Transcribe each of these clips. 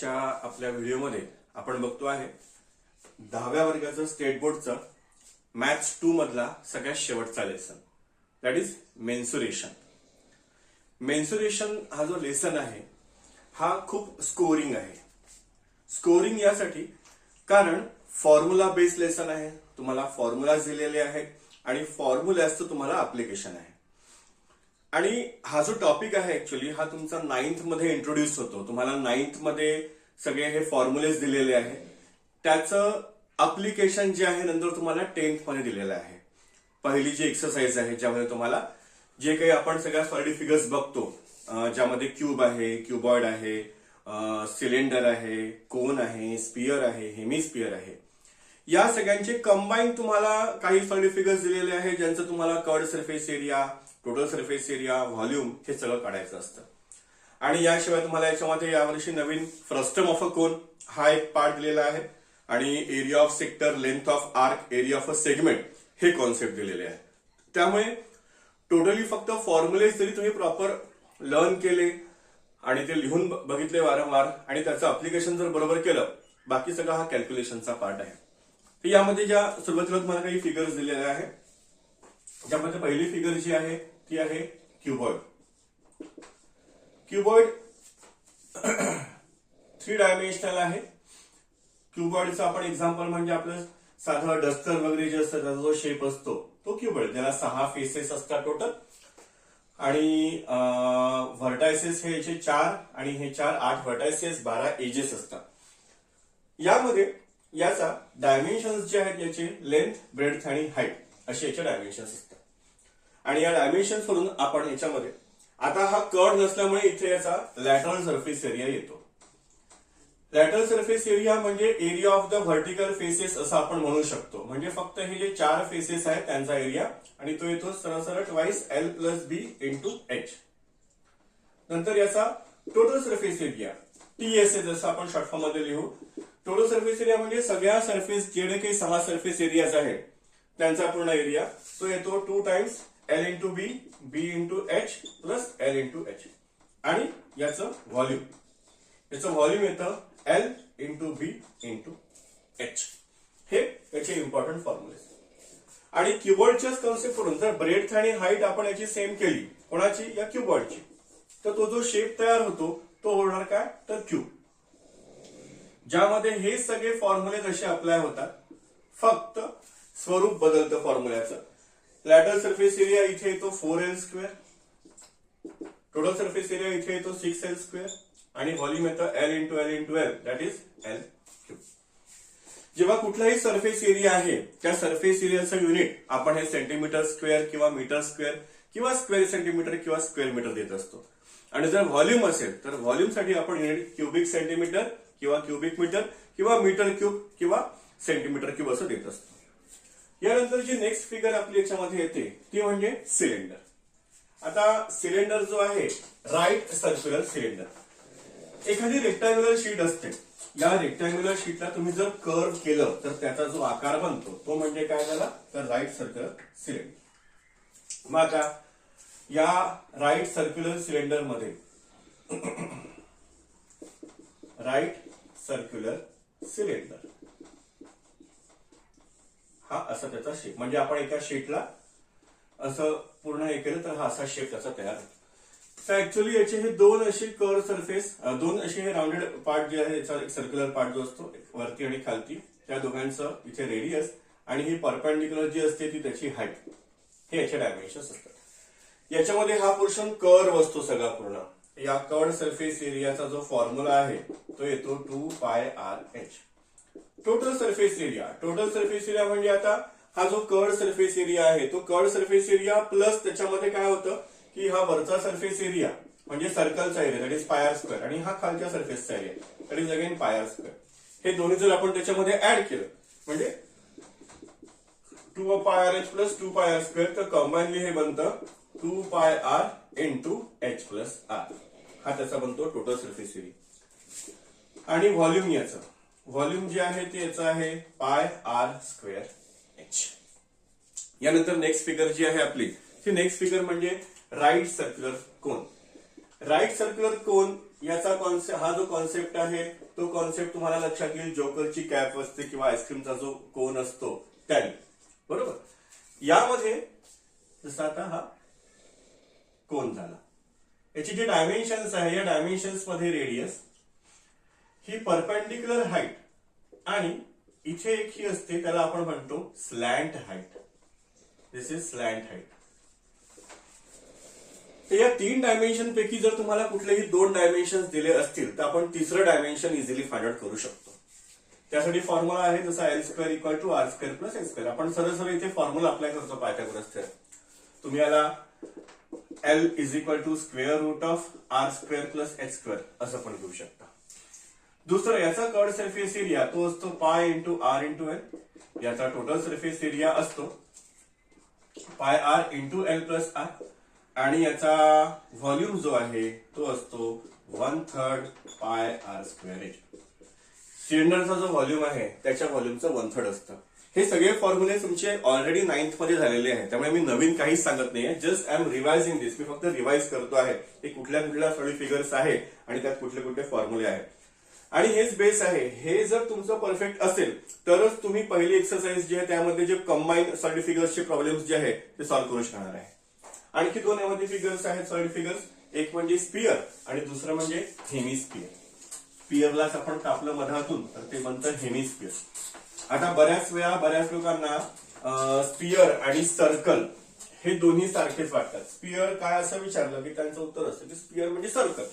आजच्या आपल्या व्हिडिओमध्ये आपण बघतो आहे 10व्या वर्गाचं स्टेट बोर्डचं मॅथ्स 2 मधला सगळ्यात शेवटचा lesson, that is mensuration. Mensuration हा जो लेसन आहे हा खूप स्कोरिंग आहे. स्कोरिंग यासाठी कारण फॉर्म्युला बेस्ड लेसन आहे, तुम्हाला फॉर्म्युला दिलेले आहेत आणि फॉर्म्युलाचं तुम्हाला अप्लिकेशन आहे. आणि हा जो टॉपिक आहे ऍक्च्युअली हा तुमचा 9th मध्ये इंट्रोड्यूस होतो. तुम्हाला 9th मध्ये सगळे हे फॉर्म्युलेज दिलेले आहेत, त्याचं अप्लिकेशन जे आहे नंतर तुम्हाला 10th मध्ये दिलेलं आहे. पहिली जी एक्सरसाइज आहे ज्यामध्ये तुम्हाला जे काही आपण सगळ्या सॉलिड फिगर्स बघतो, ज्यामध्ये क्यूब आहे, क्यूबॉइड आहे, सिलेंडर आहे, कोन आहे, स्पियर आहे, हेमिस्पियर आहे, या सगळ्यांचे कंबाईन तुम्हाला काही सॉलिड फिगर्स दिलेले आहेत ज्यांचं तुम्हाला curved surface area, total surface area, volume हे सगळं काढायचं असतं. आणि याशिवाय तुम्हाला याच्यामध्ये यावर्षी नवीन फ्रस्टम ऑफ अ कोन हा एक पार्ट दिलेला आहे आणि area of sector, length of arc, area of a segment हे कॉन्सेप्ट दिलेले आहे. त्यामुळे टोटली फक्त फॉर्म्युलेज जरी तुम्ही प्रॉपर लर्न केले आणि ते लिहून बघितले वारंवार आणि त्याचं अप्लिकेशन जर बरोबर केलं, बाकी सगळा हा कॅल्क्युलेशनचा पार्ट आहे. तर यामध्ये ज्या सुरुवातीला तुम्हाला काही फिगर्स दिलेले आहे, ज्यामध्ये पहिली फिगर जी आहे ती आहे क्यूबॉइड. क्यूबॉइड 3 डायमेन्शनल आहे. क्यूबॉइडचं आपण एक्झाम्पल म्हणजे आपलं साधं डस्टर वगैरे जे असतं त्याचा जो शेप असतो तो क्यूबॉइड, ज्याला 6 फेसेस असतात टोटल आणि व्हर्टायसेस हे याचे 4 आणि हे 4 8 व्हर्टायसेस, 12 एजेस असतात. यामध्ये याचा डायमेन्शन्स जे आहेत याचे लेंथ, ब्रेड्थ आणि हाईट असे याचे डायमेन्शन्स असतात. आणि या डायमेन्शन्स वरून आपण याच्यामध्ये आता हा कर्ड नसल्यामुळे इथे याचा लॅटरल सरफेस एरिया येतो. लॅटरल सरफेस एरिया म्हणजे area of the vertical faces असं आपण म्हणू शकतो. म्हणजे फक्त हे जे 4 फेसेस आहेत त्यांचा एरिया आणि तो येतो सरळ ट्वाइस L+B इंटू H. नंतर याचा टोटल सरफेस एरिया TSA जसं आपण शॉर्ट फॉर्म मध्ये लिहू. टोटल सरफेस एरिया म्हणजे सगळ्या सरफेस जेवढे काही 6 सरफेस एरियाज आहेत त्यांचा पूर्ण एरिया तो येतो 2 times L into B, B into H plus L into H. आणि याचं व्हॉल्यूम येतं L into B into H. हे याचे इम्पॉर्टंट फॉर्म्युले. आणि क्यूबॉइडच्याच कॉन्सेप्ट वरून जर ब्रेड्थ आणि हाईट आपण याची सेम केली, कोणाची, या क्यूबॉइडची, तर तो जो शेप तयार होतो तो होणार काय, तर क्यूब. ज्यामध्ये हे सगळे फॉर्म्युले कसे अप्लाय होतात, फक्त स्वरूप बदलतं फॉर्म्युल्याचं. लॅटरल सरफेस एरिया इथे येतो 4L², टोटल सरफेस एरिया इथे येतो 6L² आणि व्हॉल्यूम येतं L into L into L, that is L³. जेव्हा कुठलाही सरफेस एरिया आहे त्या सरफेस एरियाचं युनिट आपण हे सेंटीमीटर स्क्वेअर किंवा मीटर स्क्वेअर किंवा स्क्वेअर सेंटीमीटर किंवा स्क्वेअर मीटर देत असतो. आणि जर व्हॉल्यूम असेल तर व्हॉल्यूमसाठी आपण युनिट क्युबिक सेंटीमीटर किंवा क्युबिक मीटर किंवा मीटर क्यूब किंवा सेंटीमीटर क्यूब असं देत असतो. यानंतर जी नेक्स्ट फिगर आपली याच्यामध्ये येते ती म्हणजे सिलेंडर. आता सिलेंडर जो आहे राईट सर्क्युलर सिलेंडर, एखादी रेक्टँग्युलर शीट असते. या रेक्टँग्युलर शीटला तुम्ही जर कर्व केलं तर त्याचा जो आकार बनतो तो म्हणजे काय झाला, तर राईट सर्क्युलर सिलेंडर. मग आता या राईट सर्क्युलर सिलेंडर मध्ये राईट सर्क्युलर सिलेंडर हा असा त्याचा शेप, म्हणजे आपण एका शीटला असं पूर्ण हे केलं तर हा असा शेप त्याचा तयार होतो. तर ऍक्च्युअली याचे हे 2 असे कर्व सरफेस, 2 असे हे राऊंडेड पार्ट जे आहे याचा एक सर्क्युलर पार्ट जो असतो वरती आणि खालती, त्या दोघांचं इथे रेडियस आणि ही परपेंडिक्युलर जी असते ती त्याची हाईट, हे याचे डायमेन्शन्स असतात. याच्यामध्ये हा पोर्शन कर्व असतो सगळा पूर्ण. या कर्ड सरफेस एरियाचा जो फॉर्म्युला आहे तो येतो 2πRH. टोटल सरफेस एरिया म्हणजे आता हा जो कर्ड सरफेस एरिया आहे तो कर्ड सरफेस एरिया प्लस त्याच्यामध्ये काय होतं की हा वरचा सरफेस एरिया म्हणजे सर्कलचा एरिया, दॅट इज πr², आणि हा खालच्या सरफेसचा area, that is again πr². हे दोन्ही जर आपण त्याच्यामध्ये ऍड केलं म्हणजे 2πRH प्लस 2πr², तर कंबाईनली हे बनतं 2πR into H plus R. हा त्याचा बनतो टोटल सरफेस एरिया. आणि व्हॉल्यूम, याचं व्हॉल्यूम जे आहे ते याचं आहे πr²H. यानंतर नेक्स्ट फिगर जी आहे आपली ती नेक्स्ट फिगर म्हणजे राईट सर्क्युलर कोन. राईट सर्क्युलर कोन याचा कॉन्सेप्ट, हा जो कॉन्सेप्ट आहे तो कॉन्सेप्ट तुम्हाला लक्षात येईल जोकरची कॅप असते किंवा आईस्क्रीमचा जो कोन असतो त्याने, बरोबर. यामध्ये जसं आता हा कोन झाला, याची जी डायमेन्शन्स आहे या डायमेन्शन्स मध्ये रेडियस ही परपेंडिक्युलर हाईट आणि इथे एक ही असते त्याला आपण म्हणतो slant height. This is slant height. तर या 3 डायमेन्शन पैकी जर तुम्हाला कुठलेही 2 डायमेन्शन दिले असतील तर आपण तिसरं डायमेन्शन इझिली फाइंड आउट करू शकतो. त्यासाठी फॉर्म्युला आहे जसा L² equal to R² plus H². आपण सरळ सरळ इथे फॉर्म्युला अप्लाय करतो पायथागोरस थेरम. तुम्ही याला L is equal to square root of R² plus H² असं पण घेऊ शकता. दुसरं, याचा कर्ड सरफेस एरिया तो असतो pi into R into L. याचा टोटल सरफेस एरिया असतो पाय R into L plus R. आणि याचा व्हॉल्यूम जो आहे तो असतो 1/3 पाय R²H. सिलेंडरचा जो व्हॉल्यूम आहे त्याच्या व्हॉल्यूमचं 1/3 असतं. हे सगळे फॉर्म्युले तुमचे ऑलरेडी 9th मध्ये झालेले आहेत, त्यामुळे मी नवीन काहीच सांगत नाहीये. जस्ट आय एम रिवायझिंग दिस. मी फक्त रिवाइज करतो आहे की कुठल्या कुठल्या सॉलिड फिगर्स आहे आणि त्यात कुठले कुठले फॉर्म्युले आहेत. आणि हेच बेस आहे. हे जर तुमचं परफेक्ट असेल तरच तुम्ही पहिली एक्सरसाइज जी आहे त्यामध्ये जे कंबाईन सॉलिड फिगर्सचे प्रॉब्लेम्स जे आहे ते सॉल्व्ह करू शकणार आहे. आणखी 2 यामध्ये फिगर्स आहेत सॉलिड फिगर्स. एक म्हणजे स्पियर आणि दुसरं म्हणजे हेमिस्पियर. स्पियरलाच आपण कापलं मधातून तर ते बनतं हेमिस्पियर. आता बऱ्याच लोकांना स्पियर आणि सर्कल हे दोन्ही सारखेच वाटतात. स्पियर काय असं विचारलं की त्यांचं उत्तर असतं की स्पियर म्हणजे सर्कल.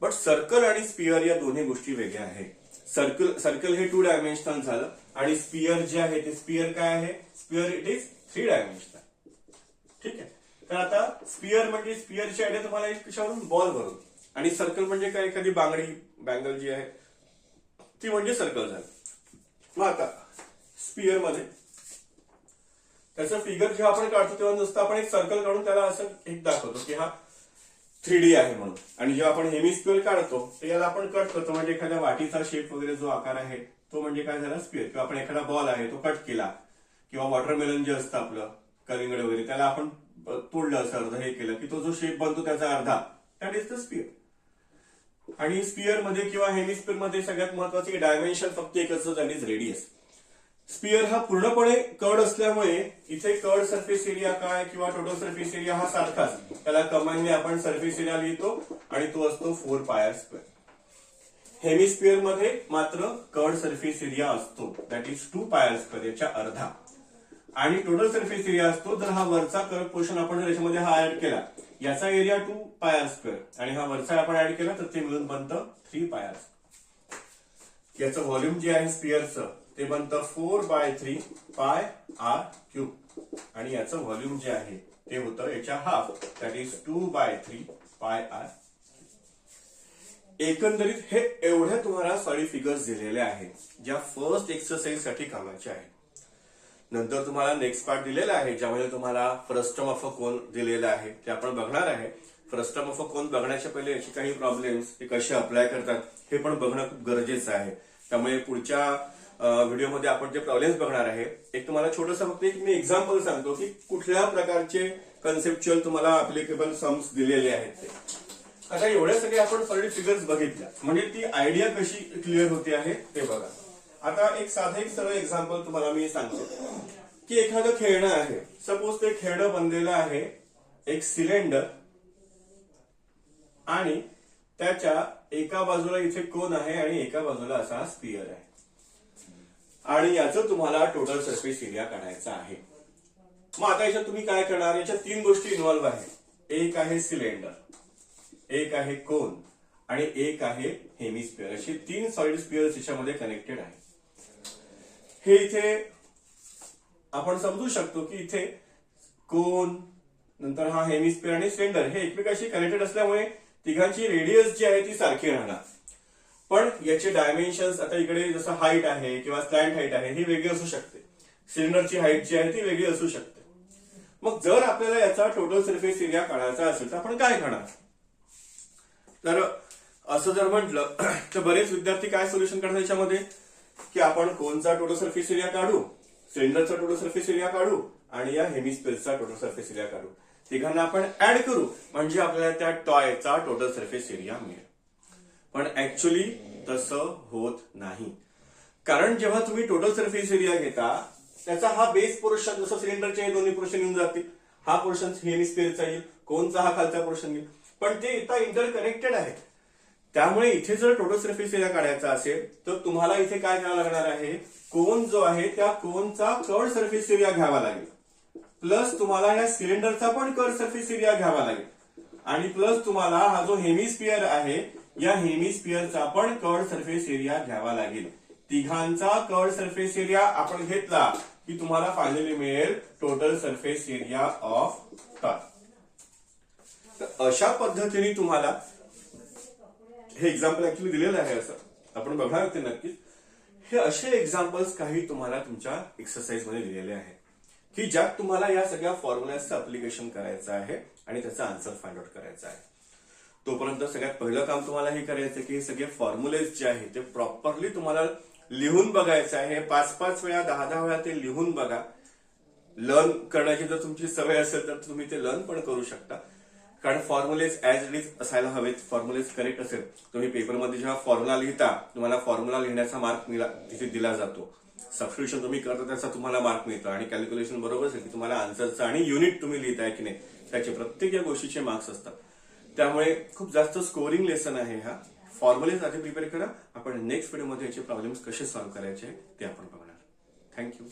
बट सर्कल आणि स्पियर या दोन्ही गोष्टी वेगळ्या आहेत. सर्कल हे 2 डायमेन्शनल झालं आणि स्पियर जे आहे ते स्पियर काय आहे, स्पियर इट इज 3 डायमेन्शनल. ठीक आहे. तर आता स्पियर म्हणजे स्पियरची आयडिया तुम्हाला एक कशावरून, बॉल वरून. आणि सर्कल म्हणजे काय, एखादी बांगडी बँगल जी आहे ती म्हणजे सर्कल झालं. मग आता स्पियर मध्ये त्याचं फिगर जेव्हा आपण काढतो तेव्हा नुसतं आपण एक सर्कल काढून त्याला असं एक दाखवतो की हा 3D आहे म्हणून. आणि जेव्हा आपण हेमिस्पियर काढतो तर याला आपण कट करतो, म्हणजे एखाद्या वाटीचा शेप वगैरे जो आकार आहे तो म्हणजे काय झाला स्पियर. किंवा आपण एखादा बॉल आहे तो कट केला, किंवा वॉटरमेलन जे असतं आपलं कलिंगड वगैरे त्याला आपण तोडलं असं अर्ध हे केलं की तो जो शेप बनतो त्याचा अर्धा, दॅट इज द स्पियर. आणि स्पियर मध्ये किंवा हेमिस्पियर मध्ये सगळ्यात महत्वाची डायमेन्शन फक्त एकच, दॅट इज रेडियस. स्पियर हा पूर्णपणे कर्ड असल्यामुळे इथे कर्ड सरफेस एरिया काय किंवा टोटल सरफेस एरिया हा सारखाच. त्याला कंबाईनली आपण सरफेस एरिया लिहितो आणि तो असतो 4 पाय R². हेमिस्पियर मध्ये मात्र कर्ड सरफेस एरिया असतो, दॅट इज 2 पाय R², याच्या अर्धा. आणि टोटल सरफेस एरिया असतो, जर हा वरचा कर्व पोर्शन आपण जर याच्यामध्ये हा ऍड केला, याचा एरिया 2 पाय R² आणि हा वरचा आपण ऍड केला तर ते मिळून बनतं 3 पाय R². याचं व्हॉल्यूम जे आहे स्पियरचं ते बनतं 4/3 पाय R³ आणि याचं व्हॉल्यूम जे आहे ते होतं याच्या हाफ, दॅट इज 2/3 पाय R. एकंदरीत हे एवढ्या तुम्हाला सॉलिड फिगर्स दिलेले आहेत ज्या फर्स्ट एक्सरसाइज साठी कामाचे आहेत. नंतर तुम्हाला नेक्स्ट पार्ट दिलेला आहे ज्यामध्ये तुम्हाला फ्रस्टम ऑफ अ कोन दिलेला आहे, ते आपण बघणार आहे. फ्रस्टम ऑफ अ कोन बघण्याच्या पहिले याचे काही प्रॉब्लेम्स ते कसे अप्लाय करतात हे पण बघणं खूप गरजेचं आहे. त्यामुळे पुढच्या व्हिडिओमध्ये आपण जे प्रॉब्लेम्स बघणार आहे, एक तुम्हाला छोटंसं फक्त एक मी एक्झाम्पल सांगतो की कुठल्या प्रकारचे कन्सेप्च्युअल तुम्हाला अप्लिकेबल सम्स दिलेले आहेत ते. आता एवढ्या सगळे आपण सॉलिड फिगर्स बघितल्या म्हणजे ती आयडिया कशी क्लिअर होते आहे ते बघा. आता एक सरळ एक्झाम्पल तुम्हाला मी सांगतो की एखादं खेळणं आहे. सपोज ते खेळणं बनलेलं आहे एक सिलेंडर आणि त्याच्या एका बाजूला इथे कोन आहे आणि एका बाजूला असा स्पियर आहे आणि याचं तुम्हाला टोटल सरफेस एरिया काढायचा आहे. मग आता याच्यात तुम्ही काय करणार, याच्या 3 गोष्टी इन्व्हॉल्व्ह आहे. एक आहे सिलेंडर, एक आहे कोन आणि एक आहे हेमिस्पियर. असे 3 सॉलिड स्पियर्स याच्यामध्ये कनेक्टेड आहे. हे इथे आपण समजू शकतो की इथे कोन, नंतर हा हेमिस्पियर आणि सिलेंडर हे एकमेकांशी कनेक्टेड असल्यामुळे तिघांची रेडियस जी आहे ती सारखी राहणार. पण याचे डायमेन्शन्स आता इकडे जसं हाईट आहे किंवा स्लॅन्ट हाईट आहे ही वेगळी असू शकते. सिलेंडरची हाईट जी आहे ती वेगळी असू शकते. मग जर आपल्याला याचा टोटल सरफेस एरिया काढायचा असेल तर आपण काय करणार, तर असं जर म्हटलं तर बरेच विद्यार्थी काय सोल्युशन करतात याच्यामध्ये की आपण कोनचा टोटल सरफेस एरिया काढू, सिलेंडरचा टोटल सरफेस एरिया काढू आणि या हेमिस्पियरचा टोटल सरफेस एरिया काढू. तिघांना आपण ऍड करू म्हणजे आपल्याला त्या टॉयचा टोटल सरफेस एरिया मिळेल. पण ऍक्च्युली तसं होत नाही. कारण जेव्हा तुम्ही टोटल सरफेस एरिया घेता त्याचा हा बेस पोर्शन, जसं सिलेंडरचे दोन्ही पोर्शन येऊन जातील, हा पोर्शन हेमिस्फिअरचा येईल, कोनचा हा खालचा पोर्शन येईल, पण ते इथं इंटरकनेक्टेड आहेत. त्यामुळे इथे जर टोटल सरफेस एरिया काढायचा असेल तर तुम्हाला इथे काय करावं लागणार आहे, कोन जो आहे त्या कोनचा कर्व सरफेस एरिया घ्यावा लागेल, प्लस तुम्हाला या सिलेंडरचा पण कर्व सरफेस एरिया घ्यावा लागेल, आणि प्लस तुम्हाला हा जो हेमिस्फिअर आहे या हेमिस्फिअरचा पण कर्व सरफेस एरिया घ्यावा लागेल. तिघांचा कर्व सरफेस एरिया आपण घेतला की तुम्हाला फायनली मिळेल total surface area of toy. तर अशा पद्धतीने तुम्हाला हे एक्झाम्पल ऍक्च्युली दिलेलं आहे, असं आपण बघणार ते नक्कीच. हे असे एक्झाम्पल्स काही तुम्हाला तुमच्या एक्सरसाइज मध्ये दिलेले आहेत की ज्यात तुम्हाला या सगळ्या फॉर्म्युलाचं अप्लिकेशन करायचं आहे आणि त्याचा आन्सर फाइंड आउट करायचा आहे. तोपर्यंत सगळ्यात पहिलं काम तुम्हाला हे करायचं की हे सगळे फॉर्म्युलेज जे आहे ते प्रॉपरली तुम्हाला लिहून बघायचं आहे. 5-5 वेळा 10-10 वेळा ते लिहून बघा. लर्न करण्याची जर तुमची सवय असेल तर तुम्ही ते लर्न पण करू शकता, कारण फॉर्म्युलेज ऍज इट इज असायला हवेत. फॉर्म्युलेज करेक्ट असेल, तुम्ही पेपरमध्ये जेव्हा फॉर्म्युला लिहिता तुम्हाला फॉर्म्युला लिहिण्याचा मार्क तिथे दिला जातो. सबस्टिट्यूशन तुम्ही करता त्याचा तुम्हाला मार्क मिळतो, आणि कॅल्क्युलेशन बरोबर असेल की तुम्हाला आन्सरचा आणि युनिट तुम्ही लिहिताय की नाही त्याचे प्रत्येक या गोष्टीचे मार्क्स असतात. त्यामुळे खूप जास्त स्कोरिंग लेसन आहे हा. फॉर्म्युलेज आधी प्रिपेअर करा. आपण नेक्स्ट व्हिडिओमध्ये याचे प्रॉब्लेम्स कसे सॉल्व्ह करायचे ते आपण बघणार. थँक्यू.